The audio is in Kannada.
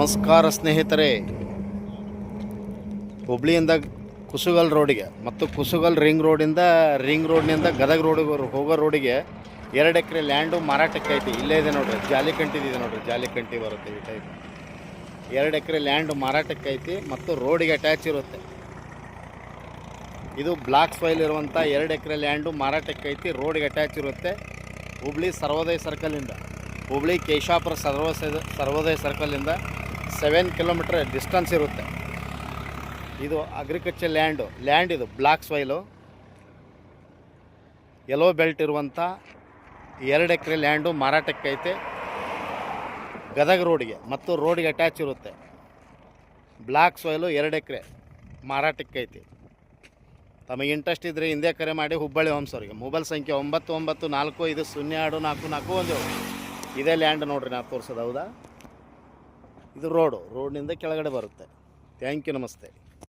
ನಮಸ್ಕಾರ ಸ್ನೇಹಿತರೆ. ಹುಬ್ಳಿಯಿಂದ ಕುಸುಗಲ್ ರೋಡಿಗೆ ಮತ್ತು ಕುಸುಗಲ್ ರಿಂಗ್ ರೋಡ್ನಿಂದ ಗದಗ ರೋಡಿಗೆ ಹೋಗೋ ರೋಡಿಗೆ 2 ಎಕರೆ ಲ್ಯಾಂಡು ಮಾರಾಟಕ್ಕೆ ಐತಿ. ಇಲ್ಲೇ ಇದೆ ನೋಡ್ರಿ, ಜಾಲಿಕಂಟಿದಿದೆ ನೋಡ್ರಿ, ಜಾಲಿಕಂಟಿ ಬರುತ್ತೆ ಈ ಟೈಪ್. 2 ಎಕರೆ ಲ್ಯಾಂಡು ಮಾರಾಟಕ್ಕೆ ಐತಿ ಮತ್ತು ರೋಡಿಗೆ ಅಟ್ಯಾಚ್ ಇರುತ್ತೆ. ಇದು ಬ್ಲಾಕ್ ಸಾಯಿಲ್ ಇರುವಂಥ 2 ಎಕರೆ ಲ್ಯಾಂಡು ಮಾರಾಟಕ್ಕೆ ಐತಿ, ರೋಡಿಗೆ ಅಟ್ಯಾಚ್ ಇರುತ್ತೆ. ಹುಬ್ಳಿ ಸರ್ವೋದಯ ಸರ್ಕಲಿಂದ, ಹುಬ್ಳಿ ಕೇಶಾಪುರ ಸರ್ವೋದಯ ಸರ್ಕಲಿಂದ 7 ಕಿಲೋಮೀಟರ್ ಡಿಸ್ಟೆನ್ಸ್ ಇರುತ್ತೆ. ಇದು ಅಗ್ರಿಕಲ್ಚರ್ ಲ್ಯಾಂಡ್ ಇದು ಬ್ಲಾಕ್ ಸಾಯಿಲು, ಯೆಲ್ಲೋ ಬೆಲ್ಟ್ ಇರುವಂಥ 2 ಎಕರೆ ಲ್ಯಾಂಡು ಮಾರಾಟಕ್ಕೆ ಐತೆ. ಗದಗ ರೋಡಿಗೆ ಮತ್ತು ರೋಡಿಗೆ ಅಟ್ಯಾಚ್ ಇರುತ್ತೆ. ಬ್ಲಾಕ್ ಸಾಯಿಲು 2 ಎಕರೆ ಮಾರಾಟಕ್ಕೆ ಐತಿ. ತಮಗೆ ಇಂಟ್ರೆಸ್ಟ್ ಇದ್ದರೆ ಹಿಂದೆ ಕರೆ ಮಾಡಿ ಹುಬ್ಬಳ್ಳಿ ಹೋಮ್ಸ್ ಅವರಿಗೆ. ಮೊಬೈಲ್ ಸಂಖ್ಯೆ 9945024417. ಇದೇ ಲ್ಯಾಂಡ್ ನೋಡ್ರಿ ನಾ ತೋರಿಸೋದು. ಹೌದಾ, ಇದು ರೋಡ್ನಿಂದ ಕೆಳಗಡೆ ಬರುತ್ತೆ. ಥ್ಯಾಂಕ್ ಯು, ನಮಸ್ತೆ.